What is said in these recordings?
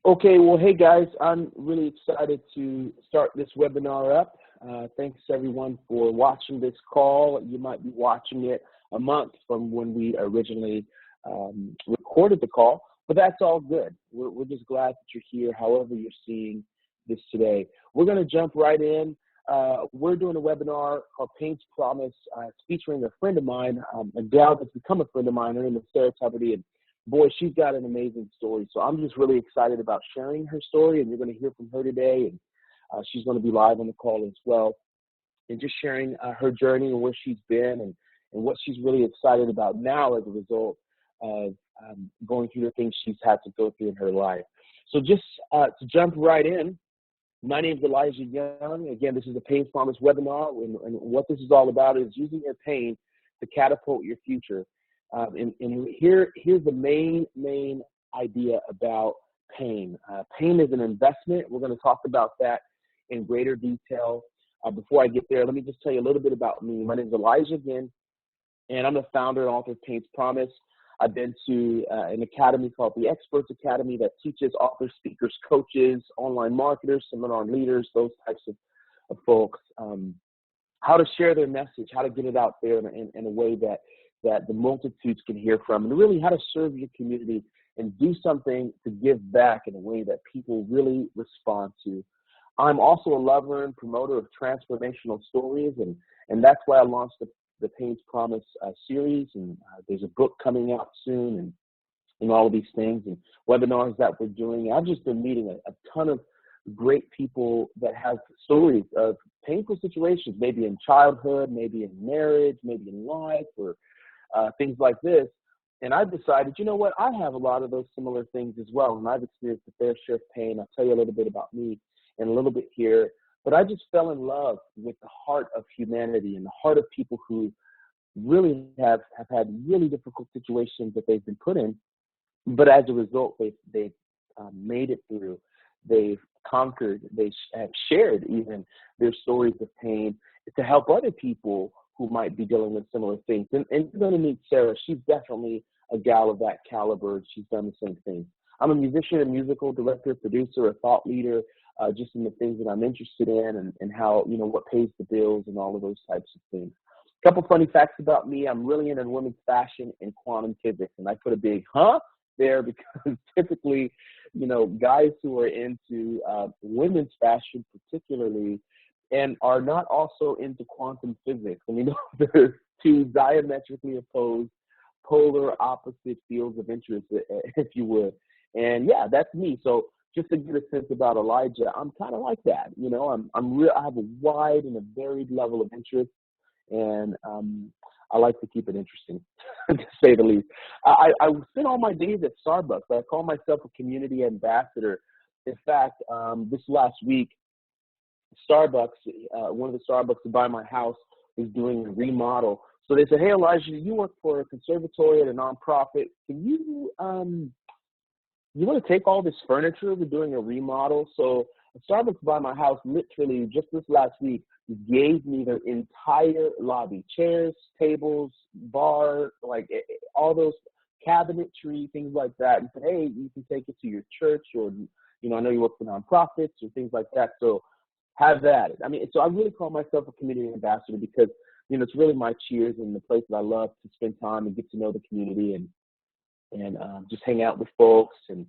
Okay, well, hey guys, I'm really excited to start this webinar up. Thanks everyone for watching this call. You might be watching it a month from when we originally recorded the call, but that's all good. We're just glad that you're here, however you're seeing this today. We're going to jump right in. We're doing a webinar called Pain's Promise. It's featuring a friend of mine, a gal that's become a friend of mine. Her name is Sarah Tuberty, and boy, she's got an amazing story. So I'm just really excited about sharing her story, and you're going to hear from her today. And she's going to be live on the call as well, and just sharing her journey and where she's been and what she's really excited about now as a result of going through the things she's had to go through in her life. So just to jump right in, my name is Elijah Young. Again, this is a Pain's Promise webinar, and what this is all about is using your pain to catapult your future. And here's the main idea about pain. Pain is an investment. We're going to talk about that in greater detail. Before I get there, let me just tell you a little bit about me. My name is Elijah again, and I'm the founder and author of Pain's Promise. I've been to an academy called the Experts Academy that teaches authors, speakers, coaches, online marketers, seminar leaders, those types of folks, how to share their message, how to get it out there in a way that the multitudes can hear from, and really how to serve your community and do something to give back in a way that people really respond to. I'm also a lover and promoter of transformational stories, and that's why I launched the Pain's Promise series, and there's a book coming out soon, and all of these things, and webinars that we're doing. I've just been meeting a ton of great people that have stories of painful situations, maybe in childhood, maybe in marriage, maybe in life, or things like this. And I decided, you know what, I have a lot of those similar things as well, and I've experienced a fair share of pain. I'll tell you a little bit about me in a little bit here, but I just fell in love with the heart of humanity and the heart of people who really have had really difficult situations that they've been put in, but as a result, they've made it through. They've conquered. They have shared even their stories of pain to help other people who might be dealing with similar things. And you're going to meet Sarah. She's definitely a gal of that caliber. She's done the same thing. I'm a musician, a musical director, producer, a thought leader, just in the things that I'm interested in and how, what pays the bills and all of those types of things. A couple funny facts about me. I'm really into women's fashion and quantum physics. And I put a big there because typically, guys who are into women's fashion particularly and are not also into quantum physics. And they're two diametrically opposed, polar opposite fields of interest, if you would. And yeah, that's me. So just to get a sense about Elijah, I'm kind of like that. I have a wide and a varied level of interest, and I like to keep it interesting, to say the least. I spend all my days at Starbucks. I call myself a community ambassador. In fact, this last week, Starbucks, one of the Starbucks by my house is doing a remodel. So they said, hey, Elijah, you work for a conservatory at a nonprofit. Can you want to take all this furniture? We're doing a remodel. So Starbucks by my house literally just this last week gave me their entire lobby, chairs, tables, bar, all those cabinetry, things like that, and said, hey, you can take it to your church, or, I know you work for nonprofits or things like that. So have that. So I really call myself a community ambassador because, it's really my cheers and the place that I love to spend time and get to know the community and just hang out with folks and,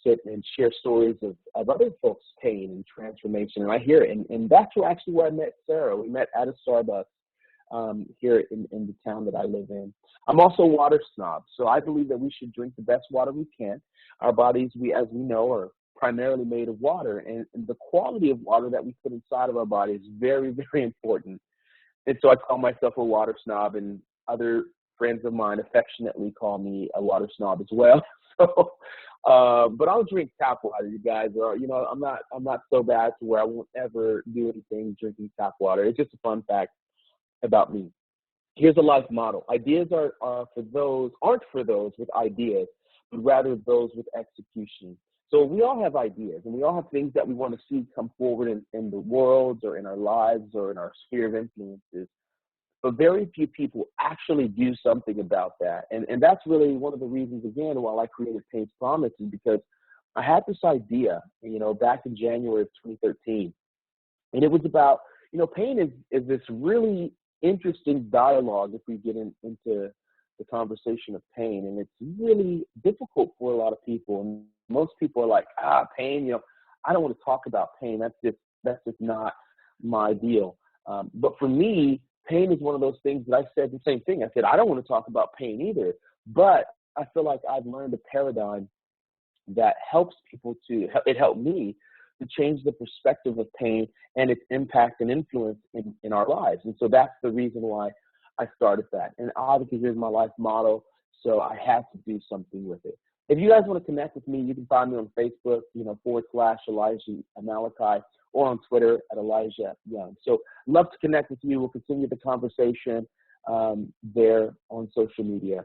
sit and share stories of other folks' pain and transformation. And I hear it. And that's where I met Sarah. We met at a Starbucks here in the town that I live in. I'm also a water snob. So I believe that we should drink the best water we can. Our bodies, as we know, are primarily made of water. And the quality of water that we put inside of our body is very, very important. And so I call myself a water snob, and other friends of mine affectionately call me a water snob as well. So, but I'll drink tap water, you guys. Or I'm not so bad to where I won't ever do anything drinking tap water. It's just a fun fact about me. Here's a life model: ideas aren't for those with ideas, but rather those with execution. So we all have ideas, and we all have things that we want to see come forward in the world or in our lives or in our sphere of influences. But very few people actually do something about that. And that's really one of the reasons, again, why I created Pain's Promise, is because I had this idea, back in January of 2013, and it was about, pain is this really interesting dialogue if we get into the conversation of pain, and it's really difficult for a lot of people. And most people are like, pain, I don't want to talk about pain. That's just not my deal. But for me, pain is one of those things that I said the same thing. I said, I don't want to talk about pain either, but I feel like I've learned a paradigm that helps it helped me to change the perspective of pain and its impact and influence in our lives. And so that's the reason why I started that. And obviously, here's my life motto, so I had to do something with it. If you guys want to connect with me, you can find me on Facebook, / Elijah Malachi, or on Twitter at Elijah Young. So love to connect with you. We'll continue the conversation there on social media.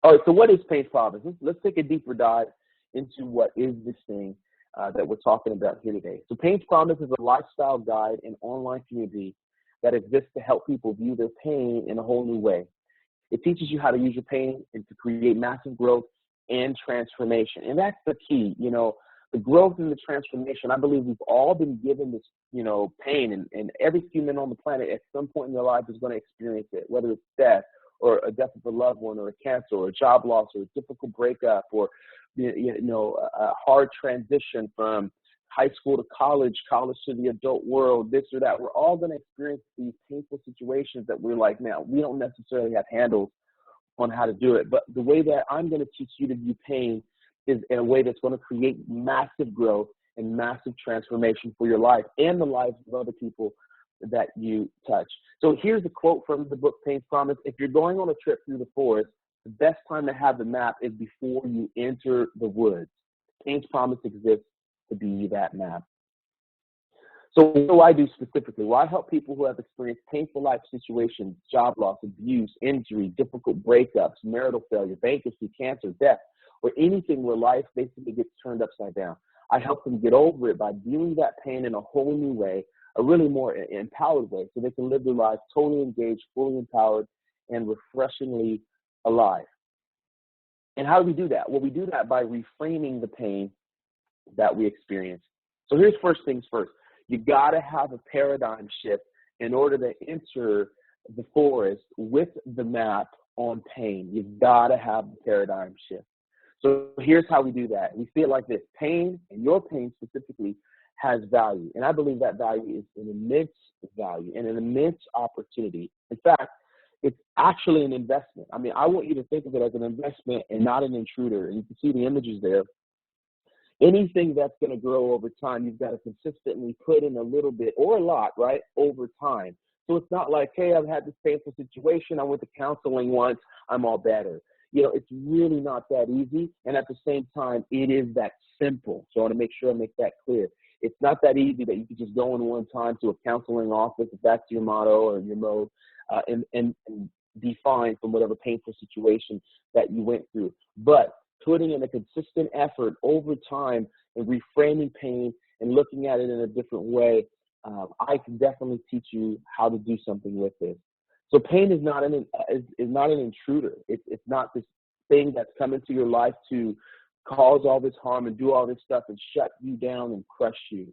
All right, so what is Pain's Promise? Let's take a deeper dive into what is this thing that we're talking about here today. So Pain's Promise is a lifestyle guide and online community that exists to help people view their pain in a whole new way. It teaches you how to use your pain and to create massive growth and transformation. And that's the key, the growth and the transformation. I believe we've all been given this, pain, and every human on the planet at some point in their life is going to experience it, whether it's death or a death of a loved one or a cancer or a job loss or a difficult breakup or, a hard transition from high school to college to the adult world, this or that. We're all going to experience these painful situations that we're like, now, we don't necessarily have handles on how to do it. But the way that I'm going to teach you to view pain is in a way that's going to create massive growth and massive transformation for your life and the lives of other people that you touch. So here's a quote from the book, Pain's Promise. If you're going on a trip through the forest, the best time to have the map is before you enter the woods. Pain's Promise exists to be that map. So what do I do specifically? Well, I help people who have experienced painful life situations, job loss, abuse, injury, difficult breakups, marital failure, bankruptcy, cancer, death, or anything where life basically gets turned upside down. I help them get over it by viewing that pain in a whole new way, a really more empowered way, so they can live their lives totally engaged, fully empowered, and refreshingly alive. And how do we do that? Well, we do that by reframing the pain that we experience. So here's first things first. You got to have a paradigm shift in order to enter the forest with the map on pain. You've got to have the paradigm shift. So here's how we do that. We see it like this. Pain, and your pain specifically, has value. And I believe that value is an immense value and an immense opportunity. In fact, it's actually an investment. I mean, I want you to think of it as an investment and not an intruder. And you can see the images there. Anything that's going to grow over time, you've got to consistently put in a little bit or a lot, right, over time. So it's not like, hey, I've had this painful situation. I went to counseling once. I'm all better. It's really not that easy. And at the same time, it is that simple. So I want to make sure I make that clear. It's not that easy that you can just go in one time to a counseling office, if that's your motto or your mode, and be fine from whatever painful situation that you went through. But putting in a consistent effort over time and reframing pain and looking at it in a different way, I can definitely teach you how to do something with this. So pain is not an intruder. It's not this thing that's come into your life to cause all this harm and do all this stuff and shut you down and crush you.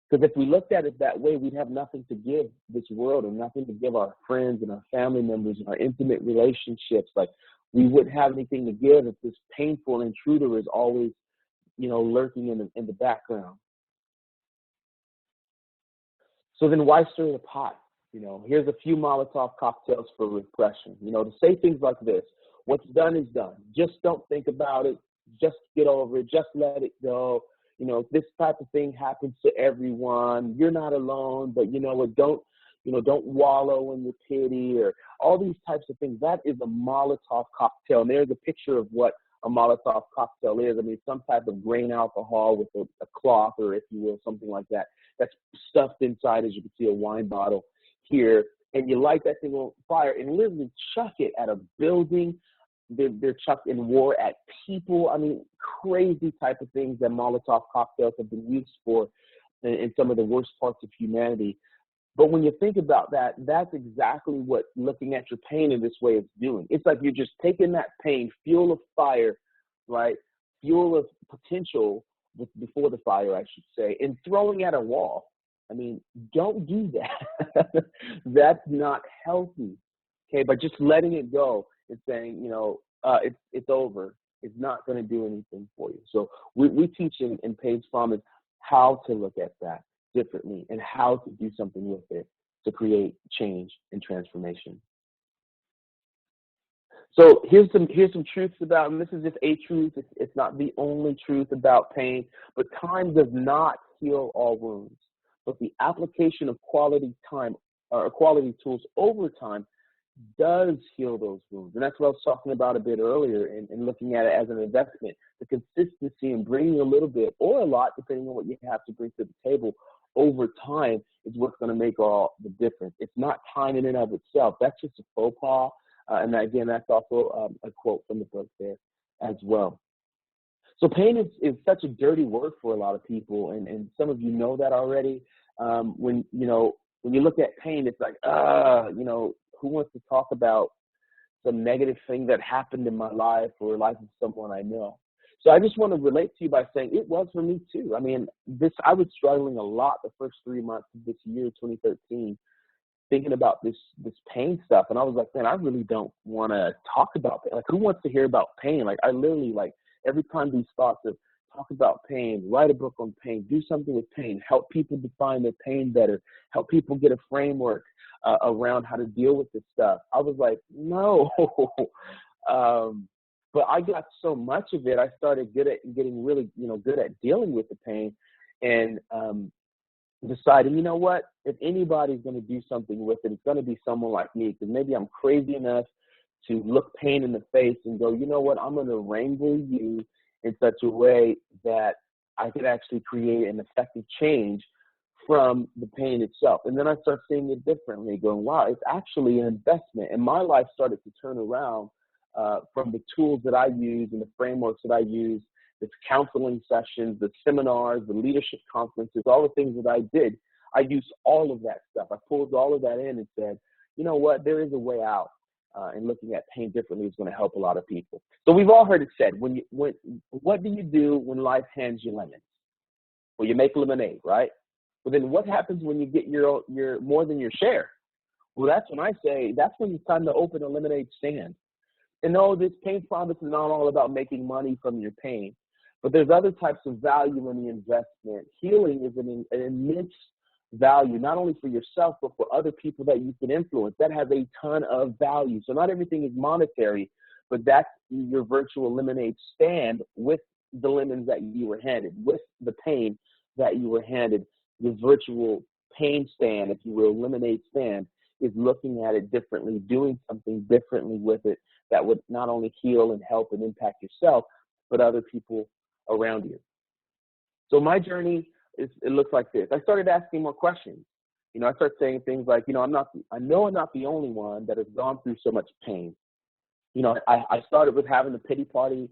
Because if we looked at it that way, we'd have nothing to give this world and nothing to give our friends and our family members and our intimate relationships. Like, we wouldn't have anything to give if this painful intruder is always, lurking in the background. So then why stir the pot? Here's a few Molotov cocktails for repression. To say things like this: what's done is done. Just don't think about it. Just get over it. Just let it go. This type of thing happens to everyone. You're not alone, but don't wallow in your pity or all these types of things. That is a Molotov cocktail. And there's a picture of what a Molotov cocktail is. I mean, some type of grain alcohol with a cloth, or if you will, something like that. That's stuffed inside, as you can see, a wine bottle here. And you light that thing on fire and literally chuck it at a building. They're chucked in war at people. I mean, crazy type of things that Molotov cocktails have been used for in some of the worst parts of humanity. But when you think about that, that's exactly what looking at your pain in this way is doing. It's like you're just taking that pain, fuel of fire, right, fuel of potential before the fire, I should say, and throwing at a wall. I mean, don't do that. That's not healthy. Okay, but just letting it go and saying, it's over. It's not going to do anything for you. So we teach in Pain's Promise how to look at that differently and how to do something with it to create change and transformation. So here's some truths about, and this is just a truth. It's not the only truth about pain, but time does not heal all wounds. But the application of quality time or quality tools over time does heal those wounds. And that's what I was talking about a bit earlier in looking at it as an investment. The consistency in bringing a little bit or a lot, depending on what you have to bring to the table over time, is what's going to make all the difference. It's not time in and of itself. That's just a faux pas. And again, that's also a quote from the book there as well. So pain is such a dirty word for a lot of people, and some of you know that already. When you look at pain, it's like, who wants to talk about some negative thing that happened in my life or life of someone I know? So I just want to relate to you by saying it was for me too. I mean, I was struggling a lot the first 3 months of this year, 2013, thinking about this pain stuff. And I was like, man, I really don't want to talk about pain. Like, who wants to hear about pain? Like, I literally, like, every time these thoughts of talk about pain, write a book on pain, do something with pain, help people define their pain better, help people get a framework around how to deal with this stuff. I was like, no. But I got so much of it, I started getting really, good at dealing with the pain, and deciding, you know what, if anybody's going to do something with it, it's going to be someone like me, because maybe I'm crazy enough to look pain in the face and go, you know what, I'm going to wrangle you in such a way that I could actually create an effective change from the pain itself. And then I start seeing it differently, going, wow, it's actually an investment. And my life started to turn around from the tools that I use and the frameworks that I use, the counseling sessions, the seminars, the leadership conferences, all the things that I did. I used all of that stuff. I pulled all of that in and said, you know what, there is a way out. And looking at pain differently is going to help a lot of people. So we've all heard it said, what do you do when life hands you lemons? Well, you make lemonade, right? But then what happens when you get your more than your share? Well, that's when I say, that's when it's time to open a lemonade stand. And no, this Pain Promise is not all about making money from your pain, but there's other types of value in the investment. Healing is an immense value, not only for yourself, but for other people that you can influence. That has a ton of value. So not everything is monetary, but that's your virtual lemonade stand with the lemons that you were handed, with the pain that you were handed. Your virtual pain stand, if you will, lemonade stand, is looking at it differently, doing something differently with it that would not only heal and help and impact yourself, but other people around you. So my journey, it looks like this. I started asking more questions. I started saying things like, I know I'm not the only one that has gone through so much pain. I started with having the pity party.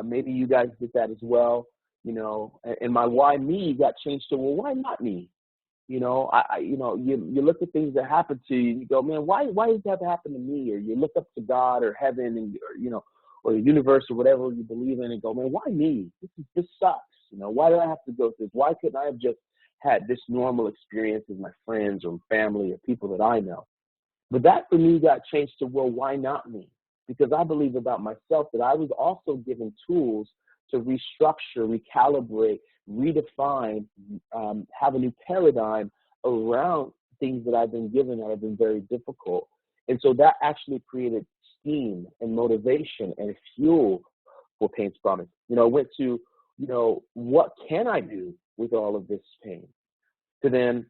Maybe you guys did that as well. And my why me got changed to, well, why not me? You look at things that happen to you and you go, man, why does that happen to me? Or you look up to God or heaven and, or the universe or whatever you believe in and go, man, why me? This sucks. Why do I have to go through this? Why couldn't I have just had this normal experience with my friends or family or people that I know? But that for me got changed to, well, why not me? Because I believe about myself that I was also given tools to restructure, recalibrate, redefine, have a new paradigm around things that I've been given that have been very difficult. And so that actually created steam and motivation and fuel for Pain's Promise. I went to, what can I do with all of this pain? To then,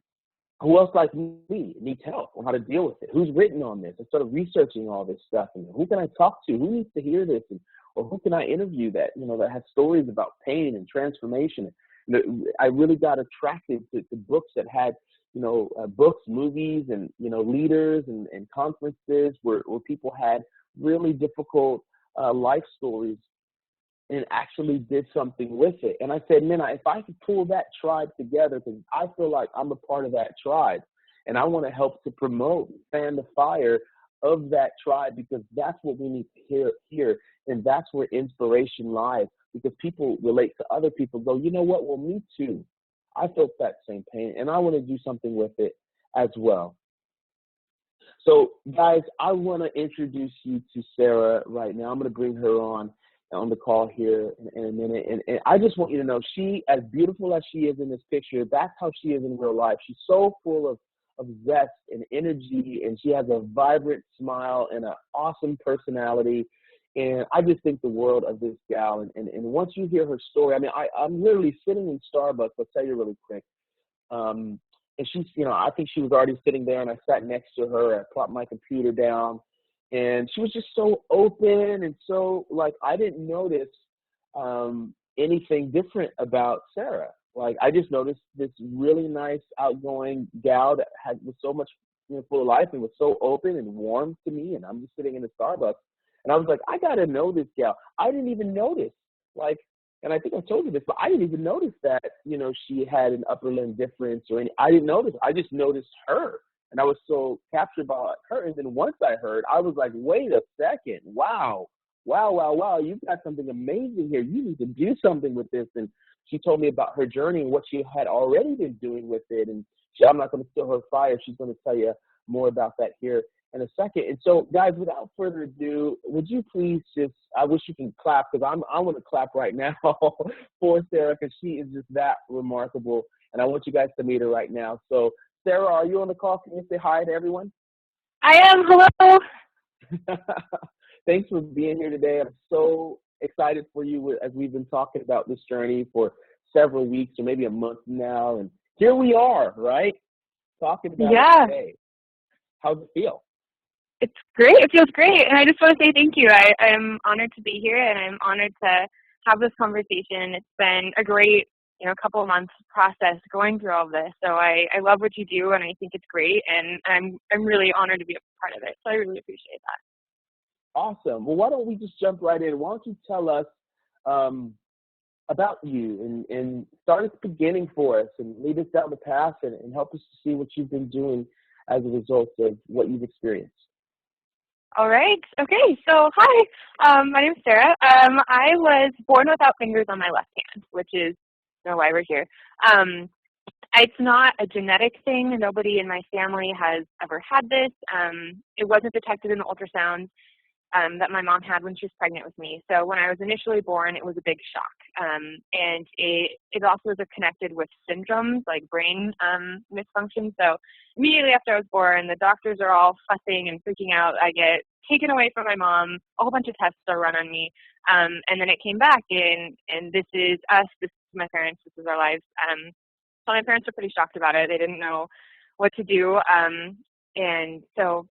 who else like me needs help on how to deal with it? Who's written on this? I started researching all this stuff. And who can I talk to? Who needs to hear this? Or who can I interview that, that has stories about pain and transformation? I really got attracted to books that had, books, movies, and, leaders and conferences where people had really difficult life stories and actually did something with it. And I said, man, if I could pull that tribe together, because I feel like I'm a part of that tribe, and I want to help to promote, fan the fire of that tribe, because that's what we need to hear, and that's where inspiration lies. because people relate to other people, go, you know what? Well, me too. I felt that same pain, and I want to do something with it as well. So, guys, I want to introduce you to Sarah right now. I'm going to bring her on the call here in a minute. And I just want you to know, she, as beautiful as she is in this picture, that's how she is in real life. She's so full of zest and energy, and she has a vibrant smile and an awesome personality. And I just think the world of this gal. And once you hear her story, I mean, I'm literally sitting in Starbucks. I'll tell you really quick. And she's, I think she was already sitting there, and I sat next to her. I plopped my computer down, and she was just so open and so, like, I didn't notice anything different about Sarah. Like, I just noticed this really nice, outgoing gal that was so much, full of life and was so open and warm to me. And I'm just sitting in the Starbucks, and I was like, I got to know this gal. I didn't even notice, like, and I think I told you this, but I didn't even notice that, she had an upper limb difference or any. I didn't notice. I just noticed her. And I was so captured by her. And then once I heard, I was like, wait a second. Wow. You've got something amazing here. You need to do something with this. And she told me about her journey and what she had already been doing with it. And I'm not going to steal her fire. She's going to tell you more about that here in a second. And so, guys, without further ado, would you please I wish you can clap, because I want to clap right now for Sarah, because she is just that remarkable. And I want you guys to meet her right now. So, Sarah, are you on the call? Can you say hi to everyone? I am. Hello. Thanks for being here today. I'm so excited for you, as we've been talking about this journey for several weeks or maybe a month now. And here we are, right? Talking about it today. How's it feel? It's great. It feels great. And I just want to say thank you. I'm honored to be here, and I'm honored to have this conversation. It's been a great couple of months process going through all of this. So I love what you do, and I think it's great, and I'm really honored to be a part of it. So I really appreciate that. Awesome. Well, why don't we just jump right in? Why don't you tell us about you and start at the beginning for us and lead us down the path and help us to see what you've been doing as a result of what you've experienced. All right. Okay. So hi, my name is Sarah. I was born without fingers on my left hand, which is why we're here. It's not a genetic thing. Nobody in my family has ever had this. It wasn't detected in the ultrasound that my mom had when she was pregnant with me. So when I was initially born, it was a big shock. And it also is connected with syndromes like brain misfunction. So immediately after I was born, the doctors are all fussing and freaking out. I get taken away from my mom. A whole bunch of tests are run on me. And then it came back, and this is us. This is my parents. This is our lives. So my parents were pretty shocked about it. They didn't know what to do.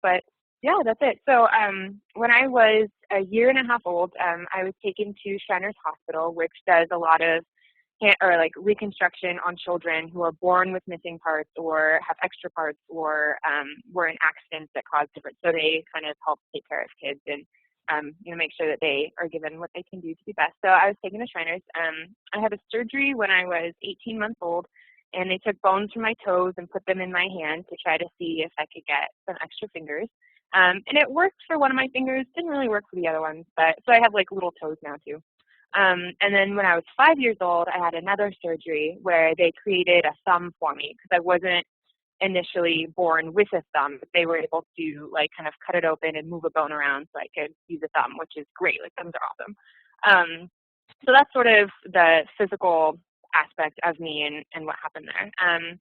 But yeah, that's it. So when I was a year and a half old, I was taken to Shriners Hospital, which does a lot of reconstruction on children who are born with missing parts or have extra parts or were in accidents that cause different. So they kind of help take care of kids and make sure that they are given what they can do to be best. So I was taken to Shriners. I had a surgery when I was 18 months old, and they took bones from my toes and put them in my hand to try to see if I could get some extra fingers. And it worked for one of my fingers, didn't really work for the other ones, but so I have like little toes now too. And then when I was 5 years old, I had another surgery where they created a thumb for me because I wasn't initially born with a thumb, but they were able to like kind of cut it open and move a bone around so I could use a thumb, which is great. Like thumbs are awesome. So that's sort of the physical aspect of me and what happened there.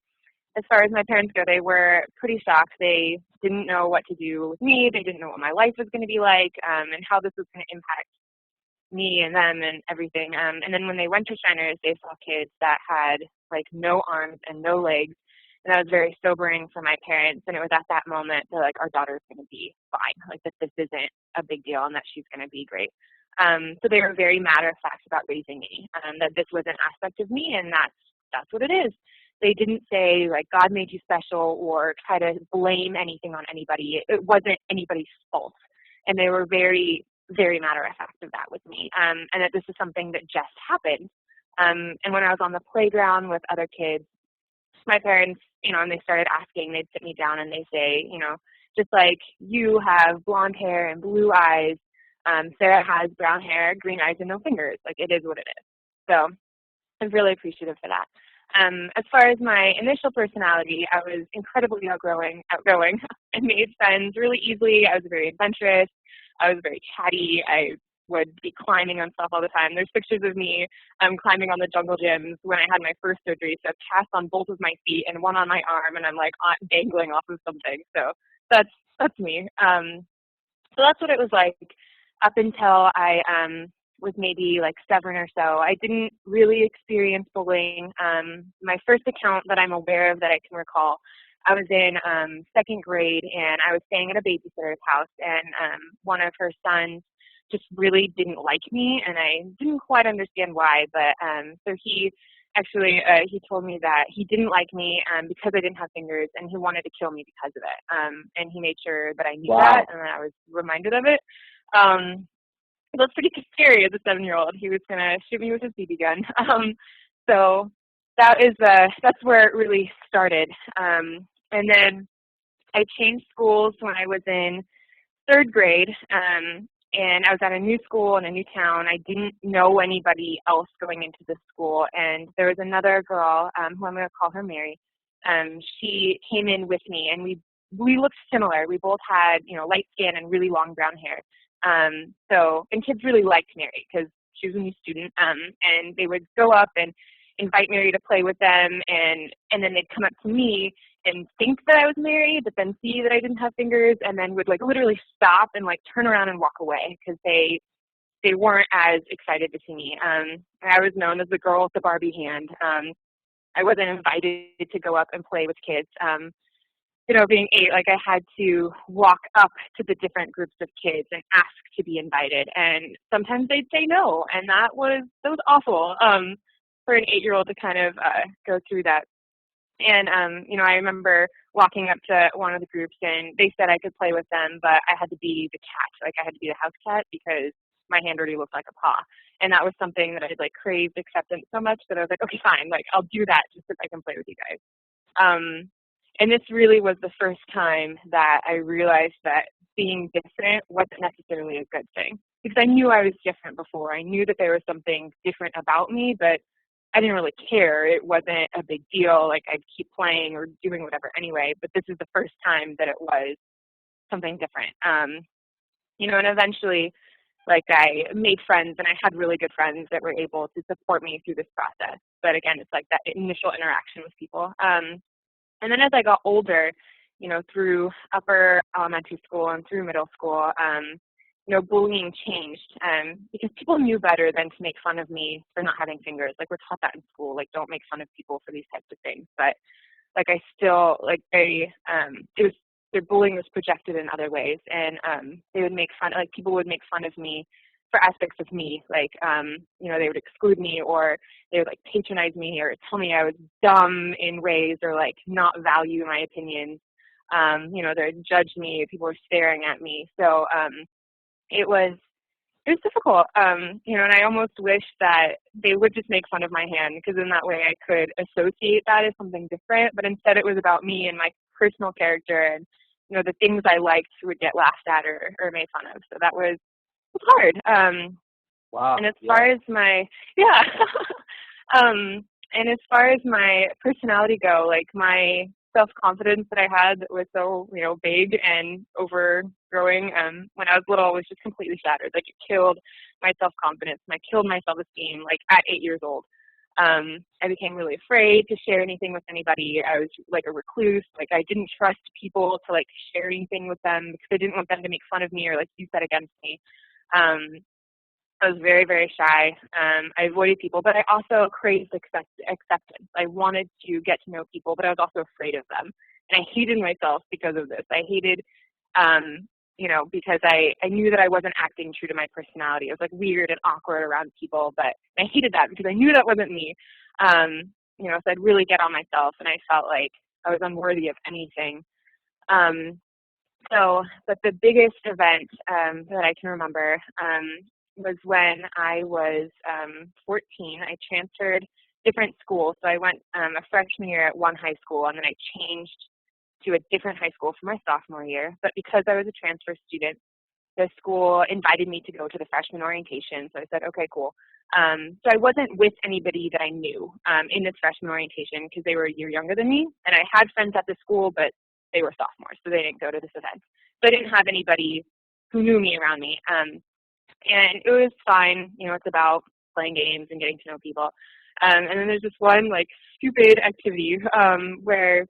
As far as my parents go, they were pretty shocked. They didn't know what to do with me. They didn't know what my life was going to be like and how this was going to impact me and them and everything. And then when they went to Shriners, they saw kids that had like no arms and no legs. And that was very sobering for my parents. And it was at that moment they're like, our daughter's going to be fine. Like that this isn't a big deal and that she's going to be great. So they were very matter of fact about raising me, that this was an aspect of me and that's what it is. They didn't say like God made you special or try to blame anything on anybody. It wasn't anybody's fault. And they were very, very matter of fact of that with me. And that this is something that just happened. And when I was on the playground with other kids, my parents, and they started asking, they'd sit me down and they say, just like you have blonde hair and blue eyes, Sarah has brown hair, green eyes, and no fingers. Like, it is what it is. So I'm really appreciative for that. As far as my initial personality, I was incredibly outgoing. I made friends really easily. I was very adventurous. I was very chatty. I would be climbing on stuff all the time. There's pictures of me climbing on the jungle gyms when I had my first surgery. So I have casts on both of my feet and one on my arm, and I'm like dangling off of something. So that's me. So that's what it was like up until I was maybe like 7 or so. I didn't really experience bullying. My first account that I'm aware of that I can recall, I was in 2nd grade, and I was staying at a babysitter's house, and one of her sons just really didn't like me, and I didn't quite understand why, but so he actually, he told me that he didn't like me because I didn't have fingers, and he wanted to kill me because of it, and he made sure that I knew that, and I was reminded of it. That's pretty scary as a 7-year-old. He was going to shoot me with his BB gun. So that's where it really started. And then I changed schools when I was in 3rd grade, and I was at a new school in a new town. I didn't know anybody else going into this school, and there was another girl who I'm going to call her Mary. She came in with me, and we looked similar. We both had, light skin and really long brown hair. And kids really liked Mary because she was a new student, and they would go up and invite Mary to play with them, and then they'd come up to me and think that I was Mary, but then see that I didn't have fingers, and then would like literally stop and like turn around and walk away because they weren't as excited to see me. I was known as the girl with the Barbie hand. I wasn't invited to go up and play with kids. Being 8, like I had to walk up to the different groups of kids and ask to be invited, and sometimes they'd say no, and that was awful for an 8-year-old to kind of go through that. And I remember walking up to one of the groups, and they said I could play with them, but I had to be the cat, like I had to be the house cat because my hand already looked like a paw, and that was something that I'd like craved acceptance so much that I was like, okay, fine, like I'll do that just so I can play with you guys. And this really was the first time that I realized that being different wasn't necessarily a good thing, because I knew I was different before. I knew that there was something different about me, but I didn't really care. It wasn't a big deal. Like I'd keep playing or doing whatever anyway, but this is the first time that it was something different. And eventually, like I made friends, and I had really good friends that were able to support me through this process. But again, it's like that initial interaction with people. And then as I got older, through upper elementary school and through middle school, bullying changed because people knew better than to make fun of me for not having fingers. Like we're taught that in school, like don't make fun of people for these types of things. But like I still, like their bullying was projected in other ways, and they would make fun, like people would make fun of me for aspects of me, like, they would exclude me, or they would like patronize me, or tell me I was dumb in ways, or like not value my opinions. They would judge me, people were staring at me. So it was difficult, and I almost wish that they would just make fun of my hand, because in that way I could associate that as something different, but instead it was about me and my personal character, and, the things I liked would get laughed at or made fun of. So that was hard. Wow. And as far as my, and as far as my personality go, like my self-confidence that I had that was so, big and overgrowing when I was little was just completely shattered. Like it killed my self-confidence, and I killed my self-esteem, like at 8 years old. I became really afraid to share anything with anybody. I was like a recluse. Like I didn't trust people to like share anything with them because I didn't want them to make fun of me or like use that against me. I was very, very shy. I avoided people, but I also craved acceptance. I wanted to get to know people, but I was also afraid of them. And I hated myself because of this. I hated, because I knew that I wasn't acting true to my personality. It was like weird and awkward around people, but I hated that because I knew that wasn't me. So I'd really get on myself, and I felt like I was unworthy of anything. But the biggest event that I can remember was when I was 14. I transferred different schools. So I went a freshman year at one high school, and then I changed to a different high school for my sophomore year. But because I was a transfer student, the school invited me to go to the freshman orientation. So I said, okay, cool. So I wasn't with anybody that I knew in this freshman orientation because they were a year younger than me. And I had friends at the school, but they were sophomores, so they didn't go to this event. So I didn't have anybody who knew me around me. And it was fine. You know, it's about playing games and getting to know people. And then there's this one, like, stupid activity where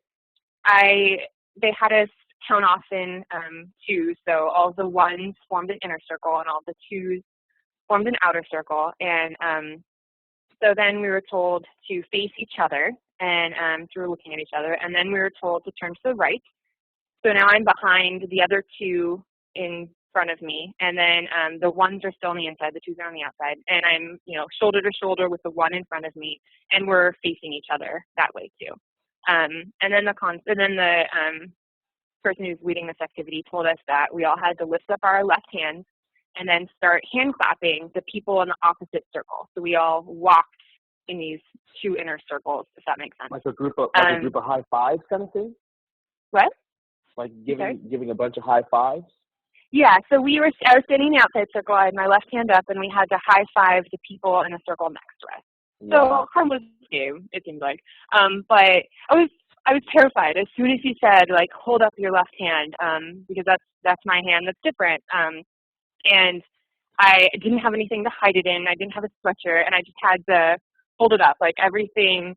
they had us count off in twos. So all the ones formed an inner circle and all the twos formed an outer circle. And so then we were told to face each other and so we were looking at each other. And then we were told to turn to the right. So now I'm behind the other two in front of me. And then the ones are still on the inside, the twos are on the outside. And I'm, you know, shoulder to shoulder with the one in front of me. And we're facing each other that way too. And then the person who's leading this activity told us that we all had to lift up our left hands and then start hand clapping the people in the opposite circle. So we all walked in these two inner circles, if that makes sense. Like a group of high fives kind of thing? What? Like giving a bunch of high fives? Yeah, so I was standing in the outside circle, I had my left hand up, and we had to high five the people in a circle next to us. So harmless game, it seemed like. But I was terrified as soon as he said, like, hold up your left hand, because that's my hand that's different. And I didn't have anything to hide it in. I didn't have a sweatshirt, and I just had to hold it up, like everything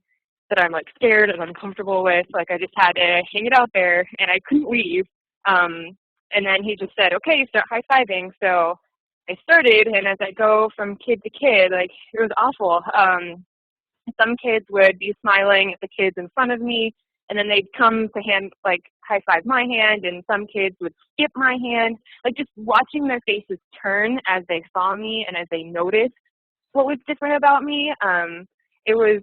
that I'm, like, scared and uncomfortable with. Like, I just had to hang it out there, and I couldn't leave. And then he just said, okay, start high-fiving. So I started, and as I go from kid to kid, like, it was awful. Some kids would be smiling at the kids in front of me, and then they'd come to high-five my hand, and some kids would skip my hand. Like, just watching their faces turn as they saw me and as they noticed what was different about me, it was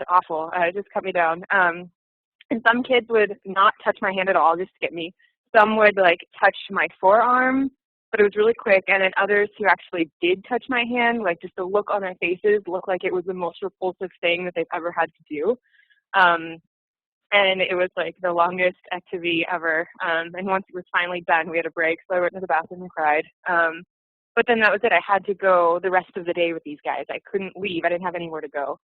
awful. It just cut me down. And some kids would not touch my hand at all, just skip me. Some would, like, touch my forearm, but it was really quick. And then others who actually did touch my hand, like, just the look on their faces looked like it was the most repulsive thing that they've ever had to do. And it was, like, the longest activity ever. And once it was finally done, we had a break, so I went to the bathroom and cried. But then that was it. I had to go the rest of the day with these guys. I couldn't leave. I didn't have anywhere to go.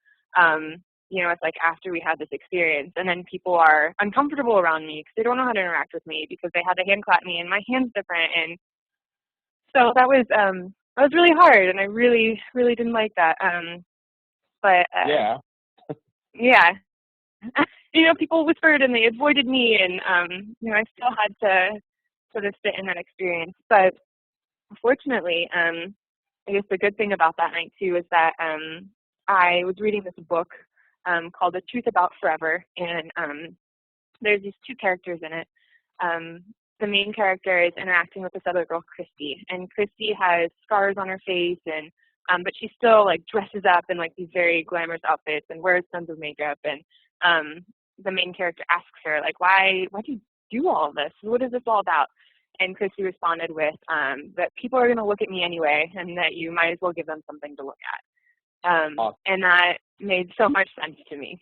You know, it's like after we had this experience, and then people are uncomfortable around me because they don't know how to interact with me because they had to hand clap me and my hand's different. And so that was really hard, and I really, really didn't like that. Yeah. You know, people whispered and they avoided me, and you know, I still had to sort of sit in that experience. But fortunately, I guess the good thing about that night too is that I was reading this book called The Truth About Forever, and there's these two characters in it. The main character is interacting with this other girl, Christy, and Christy has scars on her face, and but she still, like, dresses up in, like, these very glamorous outfits and wears tons of makeup. And the main character asks her, like, why do you do all of this? What is this all about? And Christy responded with that people are going to look at me anyway, and that you might as well give them something to look at. Awesome. And that made so much sense to me.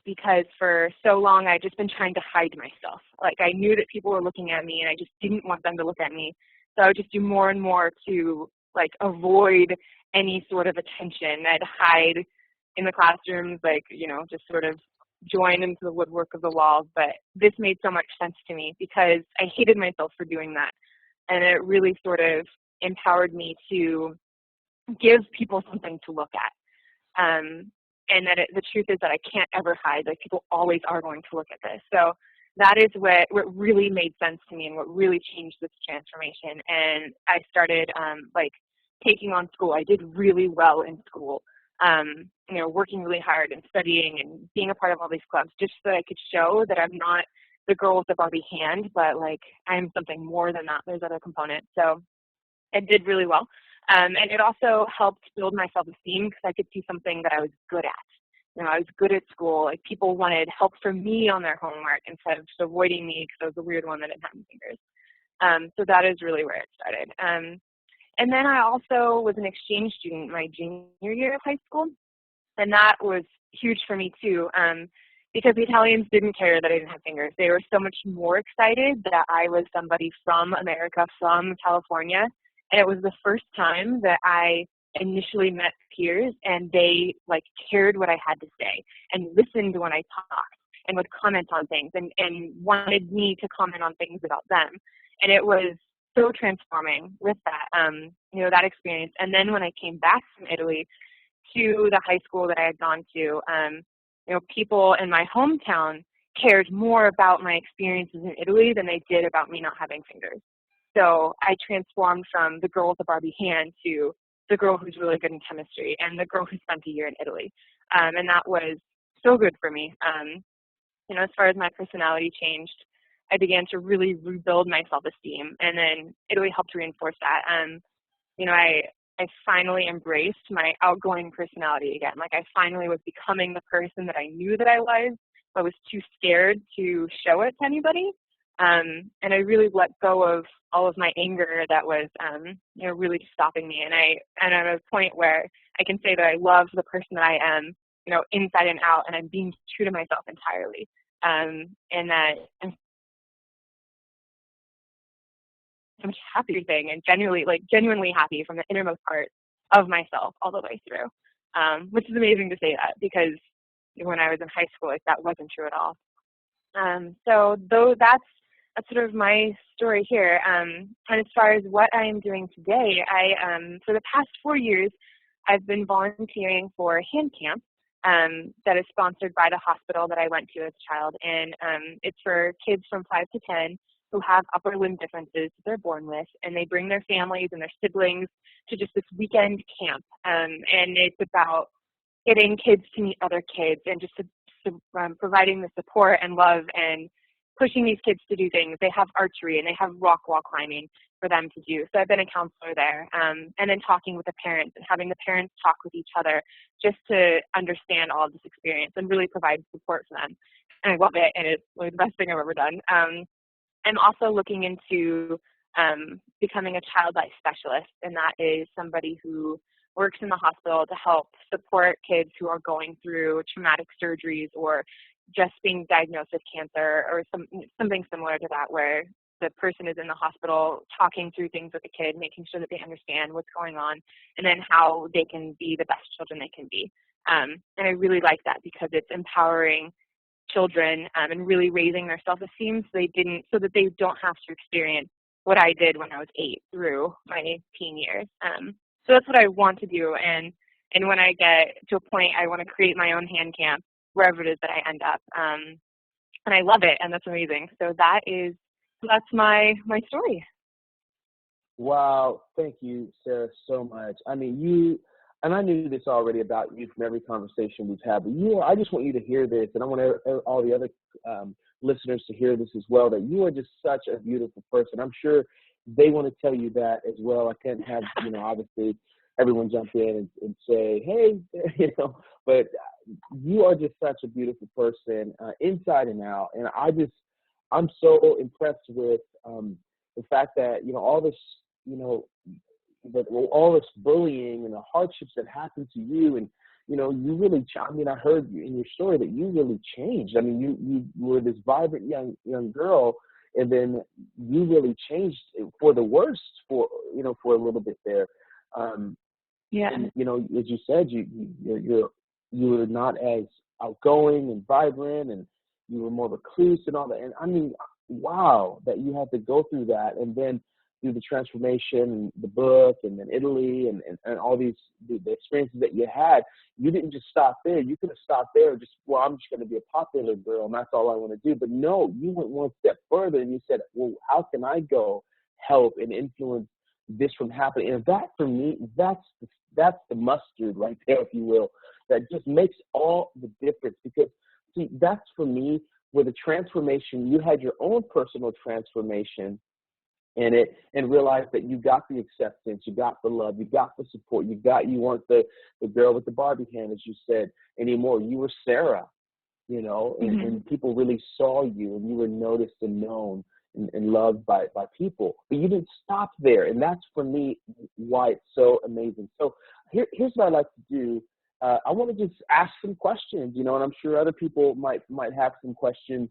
Because for so long I'd just been trying to hide myself. Like, I knew that people were looking at me, and I just didn't want them to look at me. So I would just do more and more to, like, avoid any sort of attention. I'd hide in the classrooms, like, you know, just sort of join into the woodwork of the walls. But this made so much sense to me because I hated myself for doing that. And it really sort of empowered me to give people something to look at. And that the truth is that I can't ever hide. Like, people always are going to look at this. So that is what really made sense to me and what really changed this transformation. And I started, like, taking on school. I did really well in school, you know, working really hard and studying and being a part of all these clubs just so that I could show that I'm not the girl with the Barbie hand, but, like, I'm something more than that. There's other components. So I did really well. And it also helped build my self-esteem because I could see something that I was good at. You know, I was good at school. Like, people wanted help from me on their homework instead of just avoiding me because I was the weird one that didn't have any fingers. So that is really where it started. And then I also was an exchange student my junior year of high school, and that was huge for me too. because the Italians didn't care that I didn't have fingers. They were so much more excited that I was somebody from America, from California. And it was the first time that I initially met peers and they like cared what I had to say and listened when I talked and would comment on things and wanted me to comment on things about them. And it was so transforming with that, that experience. And then when I came back from Italy to the high school that I had gone to, people in my hometown cared more about my experiences in Italy than they did about me not having fingers. So I transformed from the girl with the Barbie hand to the girl who's really good in chemistry and the girl who spent a year in Italy. And that was so good for me. As far as my personality changed, I began to really rebuild my self-esteem, and then Italy helped reinforce that. I finally embraced my outgoing personality again. Like I finally was becoming the person that I knew that I was, but was too scared to show it to anybody. And I really let go of all of my anger that was, really stopping me. And I'm at a point where I can say that I love the person that I am, inside and out, and I'm being true to myself entirely. And that I'm so much happier thing, and genuinely happy from the innermost part of myself all the way through, which is amazing to say that because when I was in high school, that wasn't true at all. So though that's sort of my story here. And as far as what I am doing today, for the past 4 years, I've been volunteering for Hand Camp that is sponsored by the hospital that I went to as a child. And it's for kids from 5 to 10 who have upper limb differences that they're born with, and they bring their families and their siblings to just this weekend camp. And it's about getting kids to meet other kids and just providing the support and love and pushing these kids to do things. They have archery and they have rock wall climbing for them to do. So I've been a counselor there, and then talking with the parents and having the parents talk with each other just to understand all of this experience and really provide support for them. And I love it, and it's really the best thing I've ever done. I'm also looking into becoming a child life specialist, and that is somebody who works in the hospital to help support kids who are going through traumatic surgeries or just being diagnosed with cancer or something similar to that, where the person is in the hospital talking through things with the kid, making sure that they understand what's going on, and then how they can be the best children they can be. And I really like that because it's empowering children and really raising their self-esteem so that they don't have to experience what I did when I was 8 through my teen years. So that's what I want to do. And when I get to a point, I want to create my own hand camp wherever it is that I end up. And I love it, and that's amazing. So that's my story. Wow. Thank you, Sarah, so much. I mean, and I knew this already about you from every conversation we've had, but I just want you to hear this, and I want all the other listeners to hear this as well, that you are just such a beautiful person. I'm sure they want to tell you that as well. I can't have, obviously everyone jump in and say, hey, but you are just such a beautiful person inside and out. And I'm so impressed with the fact that, all this, all this bullying and the hardships that happened to you, and you really, I heard in your story that you really changed. I mean, you were this vibrant young girl, and then you really changed for the worse for a little bit there. Yeah. And, as you said, you were not as outgoing and vibrant, and you were more recluse and all that. And I mean, wow, that you had to go through that, and then through the transformation and the book, and then Italy, and all these the experiences that you had. You didn't just stop there. You could have stopped there, I'm just going to be a popular girl, and that's all I want to do. But no, you went one step further, and you said, well, how can I go help and influence this from happening? And that, for me, that's the mustard right there, if you will, that just makes all the difference. Because, see, that's for me where the transformation, you had your own personal transformation and realized that you got the acceptance, you got the love, you got the support, you weren't the girl with the Barbie hand, as you said, anymore. You were Sarah, and people really saw you, and you were noticed and known and loved by people. But you didn't stop there, and that's, for me, why it's so amazing. So here's what I like to do I want to just ask some questions, and I'm sure other people might have some questions,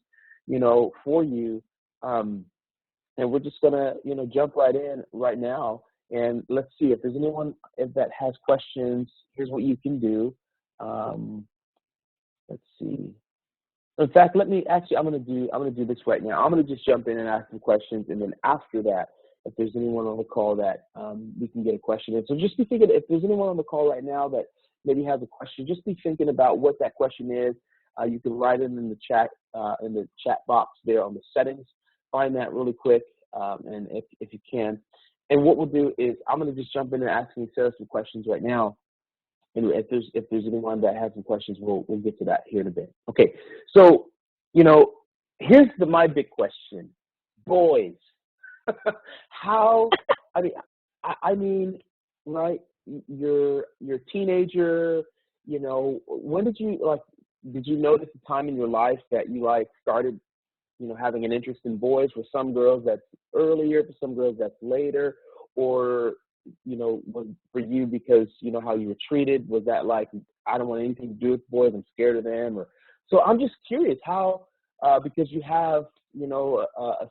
for you. And we're just gonna, jump right in right now. And let's see if there's anyone that has questions. Here's what you can do. Let's see. In fact, I'm gonna do this right now. I'm gonna just jump in and ask some questions, and then after that, if there's anyone on the call that we can get a question in. So just be thinking, if there's anyone on the call right now that maybe has a question, just be thinking about what that question is. You can write it in the chat box there on the settings. Find that really quick, and if you can. And what we'll do is I'm gonna just jump in and asking Sarah some questions right now. And if there's anyone that has some questions, we'll get to that here in a bit. Okay, so here's my big question: boys. How? I mean, right? You're a teenager. When did you notice a time in your life that you started, having an interest in boys? For some girls, that's earlier. For some girls, that's later. Or for you, because how you were treated, was that like, I don't want anything to do with boys, I'm scared of them? Or so I'm just curious how, because you have a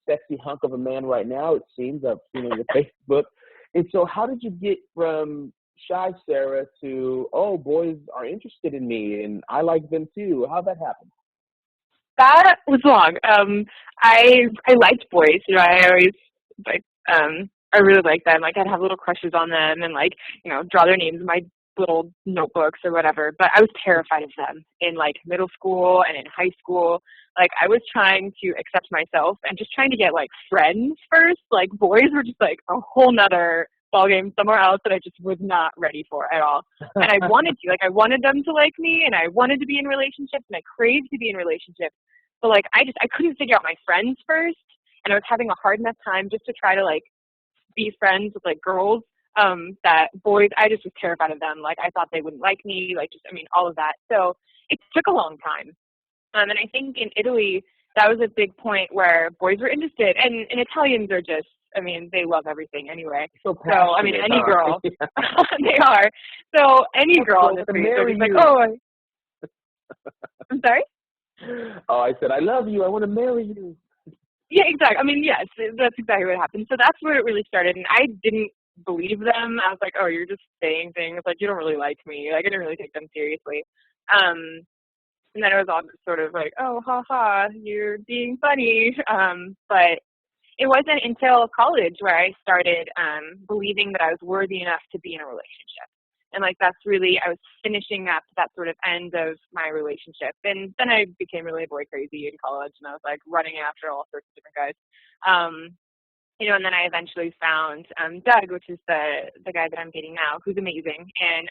sexy hunk of a man right now, it seems. I've seen on your Facebook. And so how did you get from shy Sarah to, oh, boys are interested in me and I like them too? How'd that happen? That was long. I liked boys. I always I really liked them. I'd have little crushes on them and draw their names in my little notebooks or whatever. But I was terrified of them in middle school and in high school. I was trying to accept myself and just trying to get friends first. Boys were just a whole nother ballgame somewhere else that I just was not ready for at all. And I wanted to, I wanted them to like me, and I wanted to be in relationships, and I craved to be in relationships. But I couldn't figure out my friends first, and I was having a hard enough time just to try to be friends with girls. That boys, I just was terrified of them. I thought they wouldn't like me, all of that. So it took a long time. And I think in Italy, that was a big point where boys were interested. And Italians are just, they love everything anyway. So any girl. They are. So any girl in the street, they're just oh. I'm sorry? Oh, I said, I love you. I want to marry you. Yeah, exactly. Yes, that's exactly what happened. So that's where it really started. And I didn't believe them. I was like, oh, you're just saying things. You don't really like me. I didn't really take them seriously. And then it was all just sort of oh, ha ha, you're being funny. But it wasn't until college where I started believing that I was worthy enough to be in a relationship. And that's really, I was finishing up that sort of end of my relationship. And then I became really boy crazy in college, and I was running after all sorts of different guys. And then I eventually found Doug, which is the guy that I'm dating now, who's amazing. And